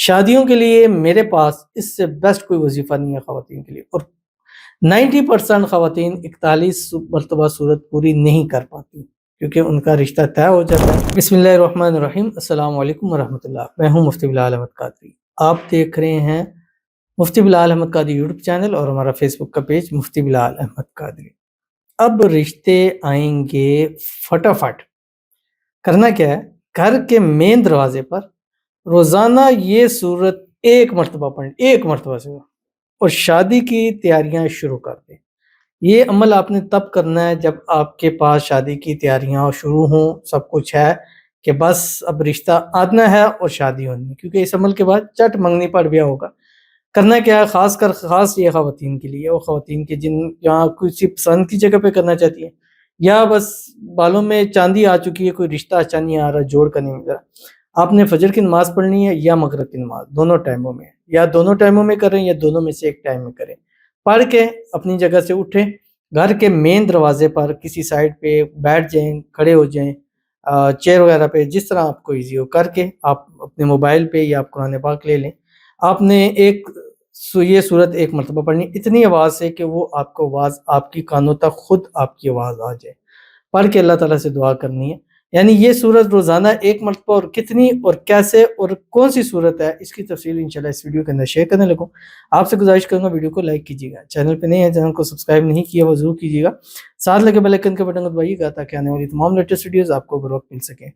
شادیوں کے لیے میرے پاس اس سے بیسٹ کوئی وظیفہ نہیں ہے خواتین کے لیے، اور 90% خواتین 41 مرتبہ صورت پوری نہیں کر پاتی کیونکہ ان کا رشتہ طے ہو جاتا ہے۔ بسم اللہ الرحمن الرحیم، السلام علیکم ورحمۃ اللہ۔ میں ہوں مفتی بلال احمد قادری، آپ دیکھ رہے ہیں مفتی بلال احمد قادری یوٹیوب چینل اور ہمارا فیس بک کا پیج مفتی بلال احمد قادری۔ اب رشتے آئیں گے فٹافٹ۔ کرنا کیا ہے، گھر کے مین دروازے پر روزانہ یہ صورت ایک مرتبہ پڑھیں، ایک مرتبہ سے، اور شادی کی تیاریاں شروع کر دیں۔ یہ عمل آپ نے تب کرنا ہے جب آپ کے پاس شادی کی تیاریاں شروع ہوں، سب کچھ ہے کہ بس اب رشتہ آنا ہے اور شادی ہونی ہے، کیونکہ اس عمل کے بعد چٹ منگنی پڑ گیا ہوگا۔ کرنا کیا ہے، خاص یہ خواتین کے لیے، وہ خواتین کے جن یہاں کسی پسند کی جگہ پہ کرنا چاہتی ہیں، یا بس بالوں میں چاندی آ چکی ہے، کوئی رشتہ اچھا نہیں آ رہا، جوڑ کا نہیں مل رہا۔ آپ نے فجر کی نماز پڑھنی ہے یا مغرب کی نماز، دونوں ٹائموں میں، یا دونوں ٹائموں میں کریں یا دونوں میں سے ایک ٹائم میں کریں۔ پڑھ کے اپنی جگہ سے اٹھیں، گھر کے مین دروازے پر کسی سائڈ پہ بیٹھ جائیں، کھڑے ہو جائیں، چیئر وغیرہ پہ، جس طرح آپ کو ایزی ہو، کر کے آپ اپنے موبائل پہ یا آپ قرآن پاک لے لیں۔ آپ نے یہ صورت ایک مرتبہ پڑھنی، اتنی آواز سے کہ وہ آپ کو آواز آپ کی کانوں تک خود آپ کی آواز آ جائے، پڑھ کے اللہ تعالیٰ سے دعا کرنی ہے۔ یعنی یہ صورت روزانہ ایک مرتبہ، اور کتنی اور کیسے اور کون سی صورت ہے، اس کی تفصیل انشاءاللہ اس ویڈیو کے اندر شیئر کرنے لگوں۔ آپ سے گزارش کروں گا ویڈیو کو لائک کیجیے گا، چینل پہ نہیں ہے، چینل کو سبسکرائب نہیں کیا وہ ضرور کیجیے گا، ساتھ لگے بیل آئیکن کے بٹن کو دبائیے گا تاکہ آنے والی تمام لیٹسٹ ویڈیوز آپ کو بر وقت مل سکیں۔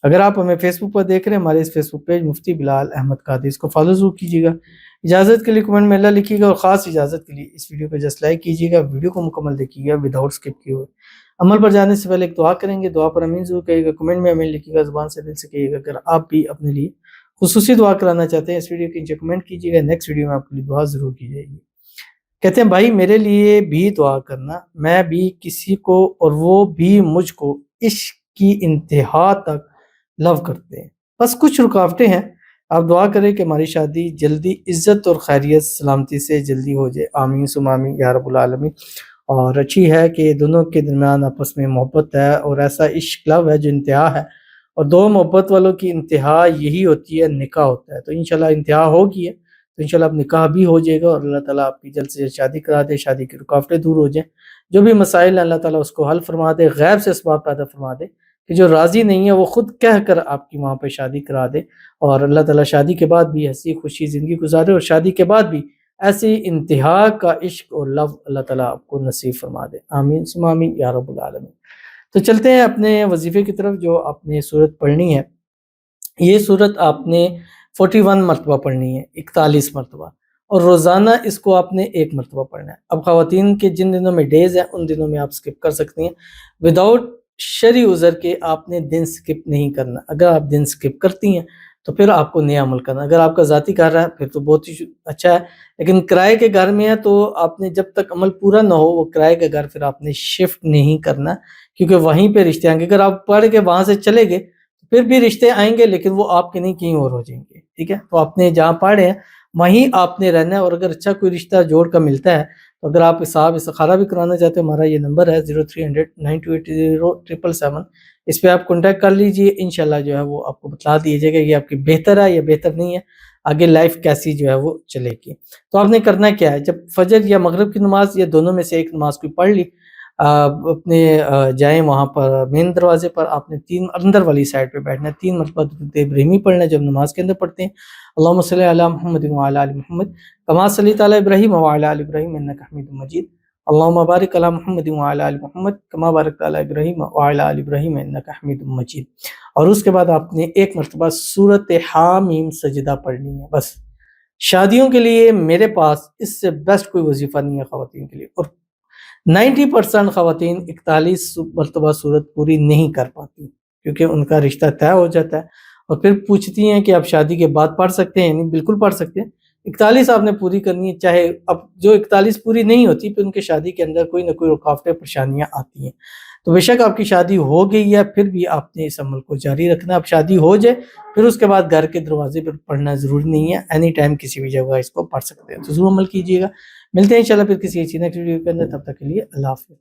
اگر آپ ہمیں فیس بک پر دیکھ رہے ہیں، ہمارے اس فیس بک پیج مفتی بلال احمد قادری، اس کو فالو ضرور کیجیے گا۔ اجازت کے لیے کمنٹ میں اللہ لکھیے گا، اور خاص اجازت کے لیے اس ویڈیو کو جسٹ لائک کیجیے گا، ویڈیو کو مکمل دیکھیے گا وداؤٹ اسکپ کیے ہوئے۔ عمل پر جانے سے پہلے ایک دعا کریں گے، دعا پر امین ضرور کہیے گا، کمنٹ میں امین لکھیے گا، زبان سے دل سے کہیے گا۔ اگر آپ بھی اپنے لیے خصوصی دعا کرانا چاہتے ہیں، اس ویڈیو کے نیچے کمنٹ کیجیے گا، نیکسٹ ویڈیو میں آپ کے لیے دعا ضرور کی جائے گی۔ کہتے ہیں بھائی میرے لیے بھی دعا کرنا، میں بھی کسی کو اور وہ بھی مجھ کو عشق کی انتہا تک لو کرتے ہیں، بس کچھ رکاوٹیں ہیں، آپ دعا کریں کہ ہماری شادی جلدی عزت اور خیریت سلامتی سے جلدی ہو جائے، آمین ثم آمین یا رب العالمین۔ اور اچھی ہے کہ دونوں کے درمیان آپس میں محبت ہے، اور ایسا عشق لو ہے جو انتہا ہے، اور دو محبت والوں کی انتہا یہی ہوتی ہے، نکاح ہوتا ہے۔ تو انشاءاللہ انتہا ہوگی ہے، تو انشاءاللہ اب نکاح بھی ہو جائے گا، اور اللہ تعالیٰ آپ کی جلد سے جلد شادی کرا دے، شادی کی رکاوٹیں دور ہو جائیں، جو بھی مسائل ہیں اللہ تعالیٰ اس کو حل فرما دے، غیب سے اسباب پیدا فرما دے کہ جو راضی نہیں ہے وہ خود کہہ کر آپ کی وہاں پہ شادی کرا دے، اور اللہ تعالیٰ شادی کے بعد بھی ہنسی خوشی زندگی گزارے، اور شادی کے بعد بھی ایسی انتہا کا عشق اور لو اللہ تعالیٰ آپ کو نصیب فرما دے، آمین ثم آمین یا رب العالمین۔ تو چلتے ہیں اپنے وظیفے کی طرف، جو آپ نے صورت پڑھنی ہے۔ یہ صورت آپ نے 41 مرتبہ پڑھنی ہے، 41 مرتبہ، اور روزانہ اس کو آپ نے ایک مرتبہ پڑھنا ہے۔ اب خواتین کے جن دنوں میں ڈیز ہیں ان دنوں میں آپ سکپ کر سکتی ہیں، وداؤٹ شرعی عذر کے آپ نے دن سکپ نہیں کرنا۔ اگر آپ دن سکپ کرتی ہیں تو پھر آپ کو نیا عمل کرنا۔ اگر آپ کا ذاتی گھر ہے پھر تو بہت ہی اچھا ہے، لیکن کرائے کے گھر میں ہے تو آپ نے جب تک عمل پورا نہ ہو وہ کرائے کا گھر پھر آپ نے شفٹ نہیں کرنا، کیونکہ وہیں پہ رشتے آئیں گے۔ اگر آپ پڑھ کے وہاں سے چلے گئے پھر بھی رشتے آئیں گے، لیکن وہ آپ کے نہیں کہیں اور ہو جائیں گے، ٹھیک ہے؟ تو آپ نے جہاں پڑھے ہیں وہیں آپ نے رہنا ہے، اور اگر اچھا کوئی رشتہ جوڑ کا ملتا ہے تو اگر آپ حساب استخارہ بھی کرانا چاہتے ہیں، ہمارا یہ نمبر ہے 0300928077، اس پہ آپ کانٹیکٹ کر لیجئے، انشاءاللہ جو ہے وہ آپ کو بتلا دیے جائے گا یہ آپ کی بہتر ہے یا بہتر نہیں ہے، آگے لائف کیسی جو ہے وہ چلے گی۔ تو آپ نے کرنا کیا ہے، جب فجر یا مغرب کی نماز یا دونوں میں سے ایک نماز کوئی پڑھ لی، اپنے جائیں وہاں پر مین دروازے پر، آپ نے 3 اندر والی سائڈ پہ بیٹھنا ہے، 3 مرتبہ درود ابراہیمی پڑھنا ہے جب نماز کے اندر پڑھتے ہیں۔ اللہم صلی علی محمد وعلی آل محمد کما صلیت علی ابراہیم وعلی آل ابراہیم انک حمید مجید، اللہم بارک علی محمد وعلی آل محمد کما بارکت علی ابراہیم وعلی آل ابراہیم انک حمید مجید۔ اور اس کے بعد آپ نے ایک مرتبہ سورۃ حامیم سجدہ پڑھنی ہے، بس۔ شادیوں کے لیے میرے پاس اس سے بیسٹ کوئی وظیفہ نہیں ہے خواتین کے لیے، اور 90% خواتین 41 مرتبہ صورت پوری نہیں کر پاتی کیونکہ ان کا رشتہ طے ہو جاتا ہے، اور پھر پوچھتی ہیں کہ آپ شادی کے بعد پڑھ سکتے ہیں؟ یعنی بالکل پڑھ سکتے ہیں، 41 آپ نے پوری کرنی ہے، چاہے اب جو 41 پوری نہیں ہوتی پھر ان کے شادی کے اندر کوئی نہ کوئی رکاوٹیں پریشانیاں آتی ہیں۔ تو بے شک آپ کی شادی ہو گئی ہے پھر بھی آپ نے اس عمل کو جاری رکھنا، اب شادی ہو جائے پھر اس کے بعد گھر کے دروازے پر پڑھنا ضروری نہیں ہے، اینی ٹائم کسی بھی جگہ اس کو پڑھ سکتے ہیں، تو ضرور عمل کیجیے گا۔ ملتے ہیں انشاءاللہ پھر کسی اچھی نیکسٹ ویڈیو کے اندر، تب تک کے لیے اللہ حافظ۔